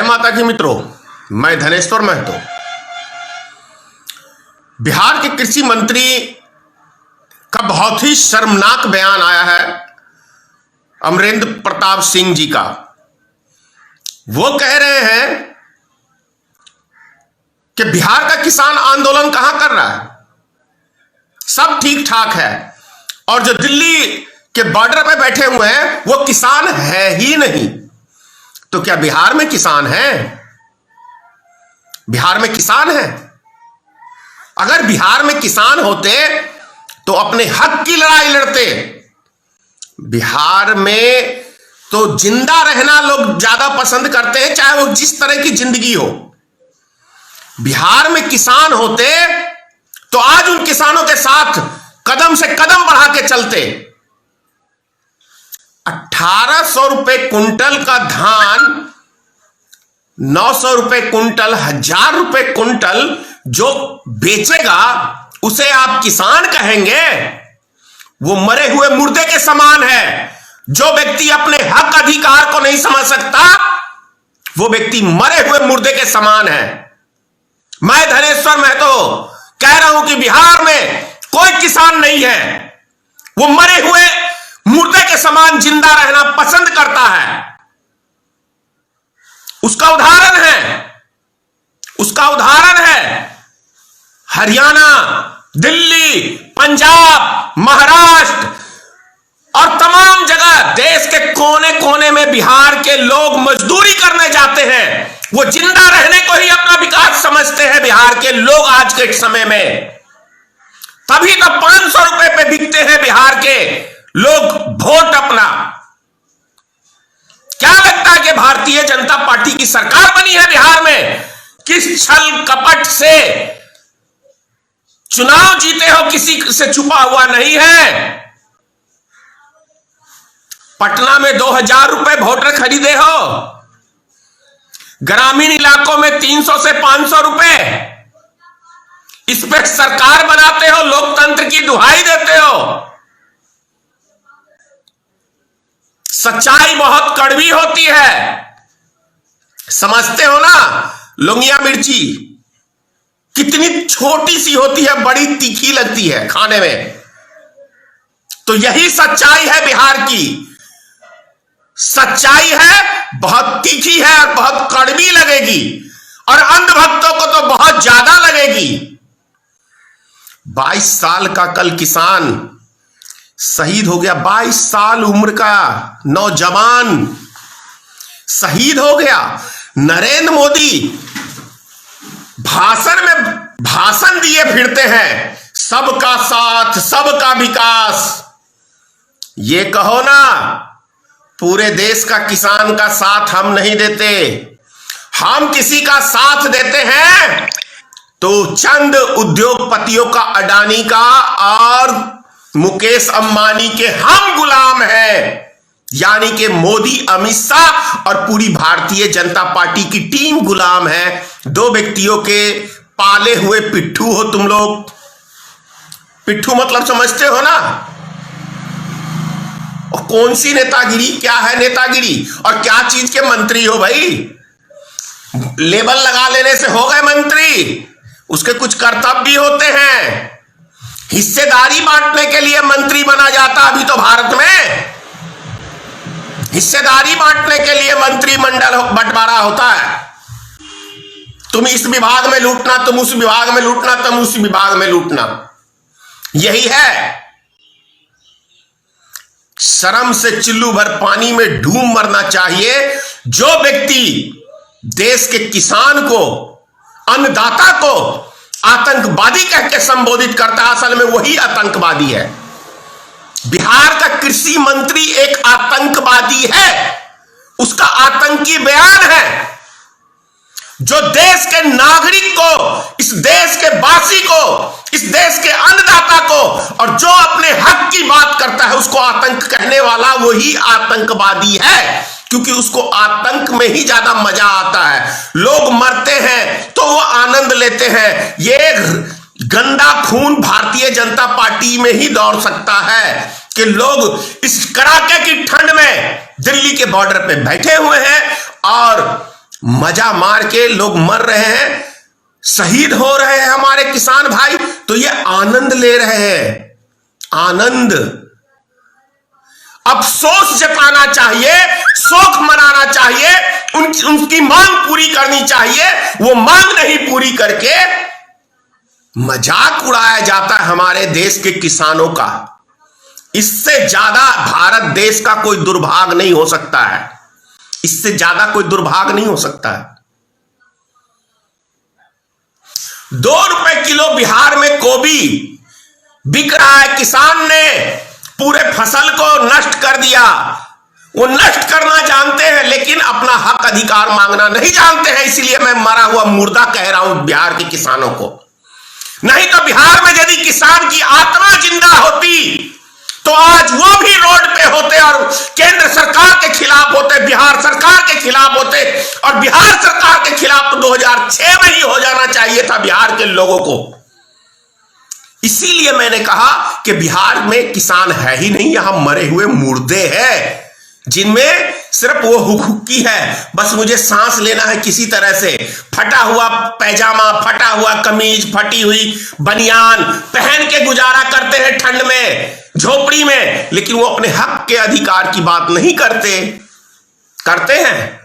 जय माता की मित्रों, मैं धनेश्वर महतो। बिहार के कृषि मंत्री का बहुत ही शर्मनाक बयान आया है अमरेंद्र प्रताप सिंह जी का। वो कह रहे हैं कि बिहार का किसान आंदोलन कहां कर रहा है, सब ठीक ठाक है, और जो दिल्ली के बॉर्डर पे बैठे हुए हैं वो किसान है ही नहीं। तो क्या बिहार में किसान है? बिहार में किसान है? अगर बिहार में किसान होते तो अपने हक की लड़ाई लड़ते। बिहार में तो जिंदा रहना लोग ज्यादा पसंद करते हैं, चाहे वो जिस तरह की जिंदगी हो। बिहार में किसान होते तो आज उन किसानों के साथ कदम से कदम बढ़ा के चलते। 1800 रुपए कुंटल का धान 900 रुपए कुंटल, 1000 रुपए कुंटल जो बेचेगा उसे आप किसान कहेंगे? वो मरे हुए मुर्दे के समान है। जो व्यक्ति अपने हक अधिकार को नहीं समझ सकता वो व्यक्ति मरे हुए मुर्दे के समान है। मैं धनेश्वर महतो कह रहा हूं कि बिहार में कोई किसान नहीं है। वो मरे हुए मुर्दे के समान जिंदा रहना पसंद करता है। उसका उदाहरण है हरियाणा, दिल्ली, पंजाब, महाराष्ट्र और तमाम जगह देश के कोने कोने में बिहार के लोग मजदूरी करने जाते हैं। वो जिंदा रहने को ही अपना विकास समझते हैं बिहार के लोग आज के समय में। तभी तो 500 रुपए पे बिकते हैं बिहार के लोग वोट अपना। क्या लगता है कि भारतीय जनता पार्टी की सरकार बनी है बिहार में? किस छल कपट से चुनाव जीते हो, किसी से छुपा हुआ नहीं है। पटना में 2000 रुपए वोटर खरीदे हो, ग्रामीण इलाकों में 300 से 500 रुपए। इस पे सरकार बनाते हो, लोकतंत्र की दुहाई देते हो। सच्चाई बहुत कड़वी होती है, समझते हो ना। लौंगिया मिर्ची कितनी छोटी सी होती है, बड़ी तीखी लगती है खाने में। तो यही सच्चाई है बिहार की। सच्चाई है, बहुत तीखी है और बहुत कड़वी लगेगी, और अंधभक्तों को तो बहुत ज्यादा लगेगी। 22 साल का कल किसान शहीद हो गया। 22 साल उम्र का नौजवान शहीद हो गया। नरेंद्र मोदी भाषण दिए फिरते हैं, सबका साथ, सबका विकास। ये कहो ना, पूरे देश का किसान का साथ हम नहीं देते। हम किसी का साथ देते हैं तो चंद उद्योगपतियों का, अडानी का और मुकेश अंबानी के हम गुलाम हैं। यानी कि मोदी, अमित शाह और पूरी भारतीय जनता पार्टी की टीम गुलाम है। दो व्यक्तियों के पाले हुए पिट्ठू हो तुम लोग। पिट्ठू मतलब समझते हो ना? और कौन सी नेतागिरी, क्या है नेतागिरी, और क्या चीज के मंत्री हो भाई? लेबल लगा लेने से हो गए मंत्री? उसके कुछ कर्तव्य भी होते हैं। हिस्सेदारी बांटने के लिए मंत्री बना जाता अभी तो भारत में। हिस्सेदारी बांटने के लिए मंत्रिमंडल बंटवारा होता है। तुम इस विभाग में लूटना, तुम उस विभाग में लूटना, तुम उस विभाग में लूटना। यही है। शर्म से चिल्लू भर पानी में डूब मरना चाहिए जो व्यक्ति देश के किसान को, अन्नदाता को आतंकवादी कह के संबोधित करता है। असल में वही आतंकवादी है। बिहार का कृषि मंत्री एक आतंकवादी है। उसका आतंकी बयान है जो देश के नागरिक को, इस देश के वासी को, इस देश के अन्नदाता को, और जो अपने हक की बात करता है उसको आतंक कहने वाला वही आतंकवादी है। क्योंकि उसको आतंक में ही ज्यादा मजा आता है। लोग मरते हैं तो वो आनंद लेते हैं। ये गंदा खून भारतीय जनता पार्टी में ही दौड़ सकता है कि लोग इस कड़ाके की ठंड में दिल्ली के बॉर्डर पे बैठे हुए हैं और मजा मार के लोग मर रहे हैं, शहीद हो रहे हैं हमारे किसान भाई, तो ये आनंद ले रहे हैं, आनंद। अफसोस जताना चाहिए, शोक मनाना चाहिए, उनकी मांग पूरी करनी चाहिए। वो मांग नहीं पूरी करके मजाक उड़ाया जाता है हमारे देश के किसानों का। इससे ज्यादा भारत देश का कोई दुर्भाग्य नहीं हो सकता है, इससे ज्यादा कोई दुर्भाग्य नहीं हो सकता है। 2 रुपए किलो बिहार में गोभी बिक रहा है, किसान ने पूरे फसल को नष्ट कर दिया। वो नष्ट करना जानते हैं लेकिन अपना हक अधिकार मांगना नहीं जानते हैं, इसलिए मैं मरा हुआ मुर्दा कह रहा हूं बिहार के किसानों को। नहीं तो बिहार में यदि किसान की आत्मा जिंदा होती तो आज वो भी रोड पे होते और केंद्र सरकार के खिलाफ होते, बिहार सरकार के खिलाफ होते। और बिहार सरकार के खिलाफ तो 2006 में ही हो जाना चाहिए था बिहार के लोगों को। इसीलिए मैंने कहा कि बिहार में किसान है ही नहीं, यहां मरे हुए मुर्दे हैं जिनमें सिर्फ वो हुक्की है, बस मुझे सांस लेना है किसी तरह से। फटा हुआ पैजामा, फटा हुआ कमीज, फटी हुई बनियान पहन के गुजारा करते हैं ठंड में, झोपड़ी में, लेकिन वो अपने हक के अधिकार की बात नहीं करते हैं।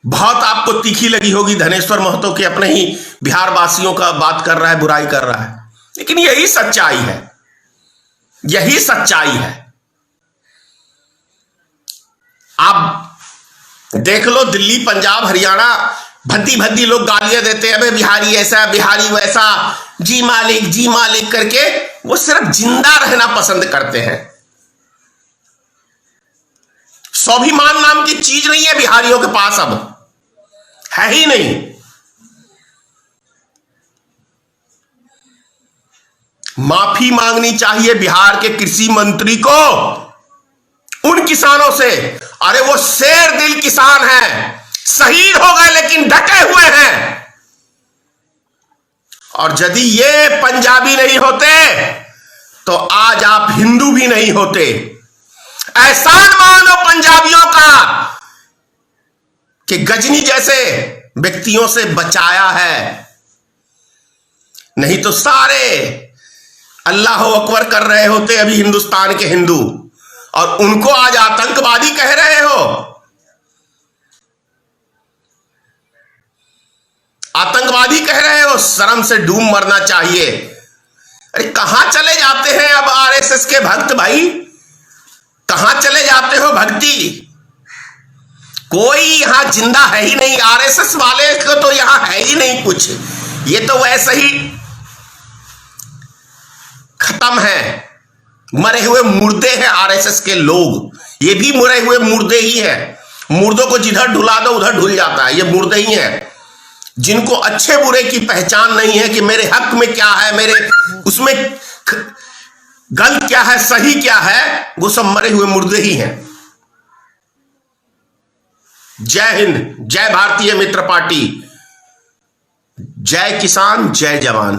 बहुत आपको तीखी लगी होगी धनेश्वर महतो के अपने ही बिहार वासियों का बात कर रहा है, बुराई कर रहा है, लेकिन यही सच्चाई है, यही सच्चाई है। आप देख लो दिल्ली, पंजाब, हरियाणा, भद्दी भद्दी लोग गालियां देते हैं, अबे बिहारी ऐसा, बिहारी वैसा, जी मालिक करके। वो सिर्फ जिंदा रहना पसंद करते हैं। स्वाभिमान नाम की चीज नहीं है बिहारियों के पास, अब है ही नहीं। माफी मांगनी चाहिए बिहार के कृषि मंत्री को उन किसानों से। अरे वो शेर दिल किसान हैं, शहीद हो गए लेकिन डटे हुए हैं। और यदि ये पंजाबी नहीं होते तो आज आप हिंदू भी नहीं होते। एहसान मानो पंजाबियों का कि गजनी जैसे व्यक्तियों से बचाया है, नहीं तो सारे अल्लाह अकबर कर रहे होते अभी हिंदुस्तान के हिंदू, और उनको आज आतंकवादी कह रहे हो। आतंकवादी कह रहे हो, शर्म से डूब मरना चाहिए। अरे कहां चले जाते हैं अब आरएसएस के भक्त भाई, कहां चले जाते हो भक्ति? कोई यहां जिंदा है ही नहीं, आरएसएस वाले को तो यहां है ही नहीं कुछ, ये तो वैसे ही खत्म है, मरे हुए मुर्दे हैं आरएसएस के लोग। ये भी मरे हुए मुर्दे ही हैं, मुर्दों को जिधर ढुला दो उधर ढुल जाता है। ये मुर्दे ही हैं जिनको अच्छे बुरे की पहचान नहीं है कि मेरे हक में क्या है, मेरे उसमें गलत क्या है, सही क्या है। वो सब मरे हुए मुर्दे ही हैं। जय हिंद, जय भारतीय मित्र पार्टी, जय किसान, जय जवान।